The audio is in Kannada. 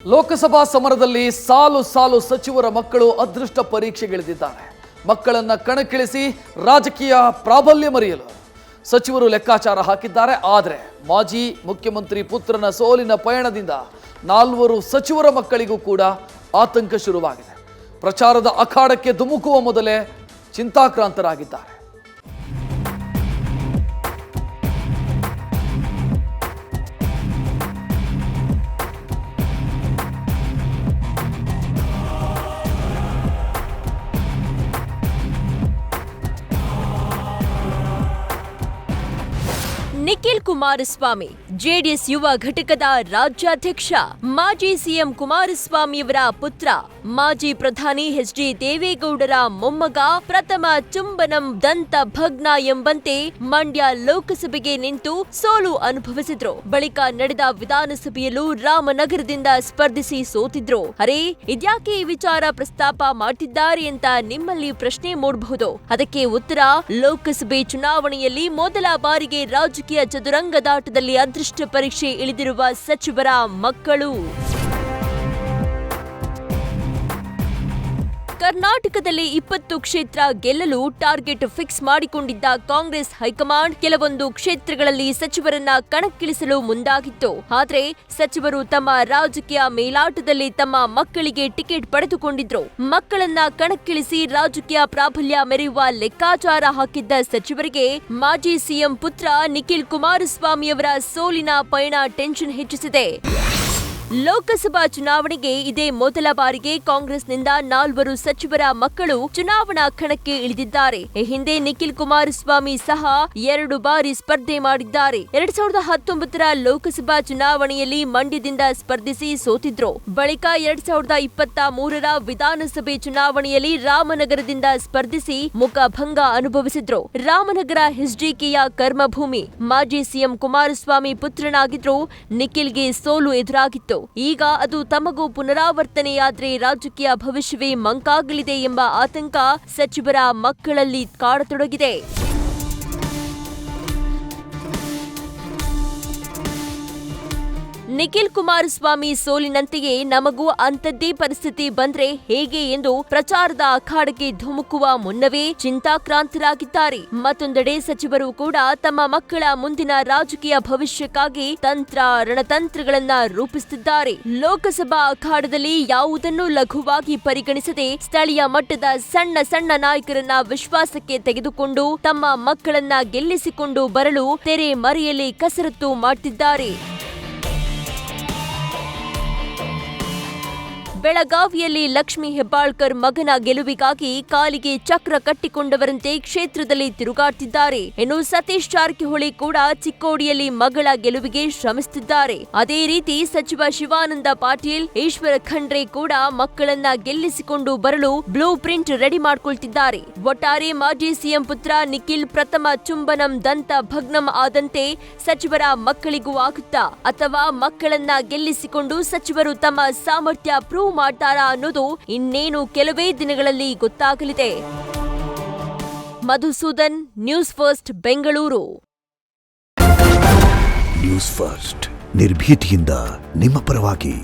ಲೋಕಸಭಾ ಸಮರದಲ್ಲಿ ಸಾಲು ಸಾಲು ಸಚಿವರ ಮಕ್ಕಳು ಅದೃಷ್ಟ ಪರೀಕ್ಷೆಗಿಳಿದಿದ್ದಾರೆ. ಮಕ್ಕಳನ್ನ ಕಣಕ್ಕಿಳಿಸಿ ರಾಜಕೀಯ ಪ್ರಾಬಲ್ಯ ಮರೆಯಲು ಸಚಿವರು ಲೆಕ್ಕಾಚಾರ ಹಾಕಿದ್ದಾರೆ. ಆದರೆ ಮಾಜಿ ಮುಖ್ಯಮಂತ್ರಿ ಪುತ್ರನ ಸೋಲಿನ ಪಯಣದಿಂದ 4 ಸಚಿವರ ಮಕ್ಕಳಿಗೂ ಕೂಡ ಆತಂಕ ಶುರುವಾಗಿದೆ. ಪ್ರಚಾರದ ಅಖಾಡಕ್ಕೆ ಧುಮುಕುವ ಮೊದಲೇ ಚಿಂತಾಕ್ರಾಂತರಾಗಿದ್ದಾರೆ. ನಿಖಿಲ್ ಕುಮಾರಸ್ವಾಮಿ ಜೆಡಿಎಸ್ ಯುವ ಘಟಕದ ರಾಜ್ಯಾಧ್ಯಕ್ಷ, ಮಾಜಿ ಸಿಎಂ ಕುಮಾರಸ್ವಾಮಿಯವರ ಪುತ್ರ, ಮಾಜಿ ಪ್ರಧಾನಿ ಎಚ್.ಡಿ. ದೇವೇಗೌಡರ ಮೊಮ್ಮಗ, ಪ್ರಥಮ ಚುಂಬನಂ ದಂತ ಭಗ್ನ ಎಂಬಂತೆ ಮಂಡ್ಯ ಲೋಕಸಭೆಗೆ ನಿಂತು ಸೋಲು ಅನುಭವಿಸಿದ್ರು. ಬಳಿಕ ನಡೆದ ವಿಧಾನಸಭೆಯಲ್ಲೂ ರಾಮನಗರದಿಂದ ಸ್ಪರ್ಧಿಸಿ ಸೋತಿದ್ರು. ಅರೆ, ಇದ್ಯಾಕೆ ಈ ವಿಚಾರ ಪ್ರಸ್ತಾಪ ಮಾಡ್ತಿದ್ದಾರೆ ಅಂತ ನಿಮ್ಮಲ್ಲಿ ಪ್ರಶ್ನೆ ಮೂಡಬಹುದು. ಅದಕ್ಕೆ ಉತ್ತರ, ಲೋಕಸಭೆ ಚುನಾವಣೆಯಲ್ಲಿ ಮೊದಲ ಬಾರಿಗೆ ರಾಜಕೀಯ ಚದುರಂಗದಾಟದಲ್ಲಿ ಅದೃಷ್ಟ ಪರೀಕ್ಷೆ ಇಳಿದಿರುವ ಸಚಿವರ ಮಕ್ಕಳು. ಕರ್ನಾಟಕದಲ್ಲಿ 20 ಕ್ಷೇತ್ರ ಗೆಲ್ಲಲು ಟಾರ್ಗೆಟ್ ಫಿಕ್ಸ್ ಮಾಡಿಕೊಂಡಿದ್ದ ಕಾಂಗ್ರೆಸ್ ಹೈಕಮಾಂಡ್ ಕೆಲವೊಂದು ಕ್ಷೇತ್ರಗಳಲ್ಲಿ ಸಚಿವರನ್ನ ಕಣಕ್ಕಿಳಿಸಲು ಮುಂದಾಗಿತ್ತು. ಆದರೆ ಸಚಿವರು ತಮ್ಮ ರಾಜಕೀಯ ಮೇಲಾಟದಲ್ಲಿ ತಮ್ಮ ಮಕ್ಕಳಿಗೆ ಟಿಕೆಟ್ ಪಡೆದುಕೊಂಡಿದ್ರು. ಮಕ್ಕಳನ್ನ ಕಣಕ್ಕಿಳಿಸಿ ರಾಜಕೀಯ ಪ್ರಾಬಲ್ಯ ಮೆರೆಯುವ ಲೆಕ್ಕಾಚಾರ ಹಾಕಿದ್ದ ಸಚಿವರಿಗೆ ಮಾಜಿ ಸಿಎಂ ಪುತ್ರ ನಿಖಿಲ್ ಕುಮಾರಸ್ವಾಮಿಯವರ ಸೋಲಿನ ಪಯಣ ಟೆನ್ಷನ್ ಹೆಚ್ಚಿಸಿದೆ. ಲೋಕಸಭಾ ಚುನಾವಣೆಗೆ ಇದೇ ಮೊದಲ ಬಾರಿಗೆ ಕಾಂಗ್ರೆಸ್ನಿಂದ 4 ಸಚಿವರ ಮಕ್ಕಳು ಚುನಾವಣಾ ಕಣಕ್ಕೆ ಇಳಿದಿದ್ದಾರೆ. ಈ ಹಿಂದೆ ನಿಖಿಲ್ ಕುಮಾರಸ್ವಾಮಿ ಸಹ 2 ಬಾರಿ ಸ್ಪರ್ಧೆ ಮಾಡಿದ್ದಾರೆ. 2019ರ ಲೋಕಸಭಾ ಚುನಾವಣೆಯಲ್ಲಿ ಮಂಡ್ಯದಿಂದ ಸ್ಪರ್ಧಿಸಿ ಸೋತಿದ್ರು. ಬಳಿಕ 2023ರ ವಿಧಾನಸಭೆ ಚುನಾವಣೆಯಲ್ಲಿ ರಾಮನಗರದಿಂದ ಸ್ಪರ್ಧಿಸಿ ಮುಖಭಂಗ ಅನುಭವಿಸಿದ್ರು. ರಾಮನಗರ ಎಚ್ಡಿಕೆಯ ಕರ್ಮಭೂಮಿ. ಮಾಜಿ ಸಿಎಂ ಕುಮಾರಸ್ವಾಮಿ ಪುತ್ರನಾಗಿದ್ರು ನಿಖಿಲ್ಗೆ ಸೋಲು ಎದುರಾಗಿತ್ತು. ಈಗ ಅದು ತಮಗೂ ಪುನರಾವರ್ತನೆಯಾದ್ರೆ ರಾಜಕೀಯ ಭವಿಷ್ಯವೇ ಮಂಕಾಗಲಿದೆ ಎಂಬ ಆತಂಕ ಸಚಿವರ ಮಕ್ಕಳಲ್ಲಿ ಕಾಡತೊಡಗಿದೆ. ನಿಖಿಲ್ ಕುಮಾರಸ್ವಾಮಿ ಸೋಲಿನಂತೆಯೇ ನಮಗೂ ಅಂಥದ್ದೇ ಪರಿಸ್ಥಿತಿ ಬಂದ್ರೆ ಹೇಗೆ ಎಂದು ಪ್ರಚಾರದ ಅಖಾಡಕ್ಕೆ ಧುಮುಕುವ ಮುನ್ನವೇ ಚಿಂತಾಕ್ರಾಂತರಾಗಿದ್ದಾರೆ. ಮತ್ತೊಂದೆಡೆ ಸಚಿವರು ಕೂಡ ತಮ್ಮ ಮಕ್ಕಳ ಮುಂದಿನ ರಾಜಕೀಯ ಭವಿಷ್ಯಕ್ಕಾಗಿ ರಣತಂತ್ರಗಳನ್ನ ರೂಪಿಸುತ್ತಿದ್ದಾರೆ. ಲೋಕಸಭಾ ಅಖಾಡದಲ್ಲಿ ಯಾವುದನ್ನೂ ಲಘುವಾಗಿ ಪರಿಗಣಿಸದೆ ಸ್ಥಳೀಯ ಮಟ್ಟದ ಸಣ್ಣ ನಾಯಕರನ್ನ ವಿಶ್ವಾಸಕ್ಕೆ ತೆಗೆದುಕೊಂಡು ತಮ್ಮ ಮಕ್ಕಳನ್ನ ಗೆಲ್ಲಿಸಿಕೊಂಡು ಬರಲು ತೆರೆ ಮರೆಯಲ್ಲಿ ಕಸರತ್ತು ಮಾಡುತ್ತಿದ್ದಾರೆ. ಬೆಳಗಾವಿಯಲ್ಲಿ ಲಕ್ಷ್ಮೀ ಹೆಬ್ಬಾಳ್ಕರ್ ಮಗನ ಗೆಲುವಿಗಾಗಿ ಕಾಲಿಗೆ ಚಕ್ರ ಕಟ್ಟಿಕೊಂಡವರಂತೆ ಕ್ಷೇತ್ರದಲ್ಲಿ ತಿರುಗಾಡ್ತಿದ್ದಾರೆ. ಇನ್ನು ಸತೀಶ್ ಜಾರಕಿಹೊಳಿ ಕೂಡ ಚಿಕ್ಕೋಡಿಯಲ್ಲಿ ಮಗಳ ಗೆಲುವಿಗೆ ಶ್ರಮಿಸುತ್ತಿದ್ದಾರೆ. ಅದೇ ರೀತಿ ಸಚಿವ ಶಿವಾನಂದ ಪಾಟೀಲ್, ಈಶ್ವರ ಖಂಡ್ರೆ ಕೂಡ ಮಕ್ಕಳನ್ನ ಗೆಲ್ಲಿಸಿಕೊಂಡು ಬರಲು ಬ್ಲೂ ಪ್ರಿಂಟ್ ರೆಡಿ ಮಾಡ್ಕೊಳ್ತಿದ್ದಾರೆ. ಒಟ್ಟಾರೆ ಮಾಜಿ ಸಿಎಂ ಪುತ್ರ ನಿಖಿಲ್ ಪ್ರಥಮ ಚುಂಬನಂ ದಂತ ಭಗ್ನಂ ಆದಂತೆ ಸಚಿವರ ಮಕ್ಕಳಿಗೂ ಆಗುತ್ತಾ, ಅಥವಾ ಮಕ್ಕಳನ್ನ ಗೆಲ್ಲಿಸಿಕೊಂಡು ಸಚಿವರು ತಮ್ಮ ಸಾಮರ್ಥ್ಯ ಪ್ರೂವ್ ಮಾಡ್ತಾರಾ ಅನ್ನೋದು ಇನ್ನೇನು ಕೆಲವೇ ದಿನಗಳಲ್ಲಿ ಗೊತ್ತಾಗಲಿದೆ. Madhusudan, news first, Bengaluru. News first ನಿರ್ಭೀತಿಯಿಂದ ನಿಮ್ಮ ಪರವಾಗಿ.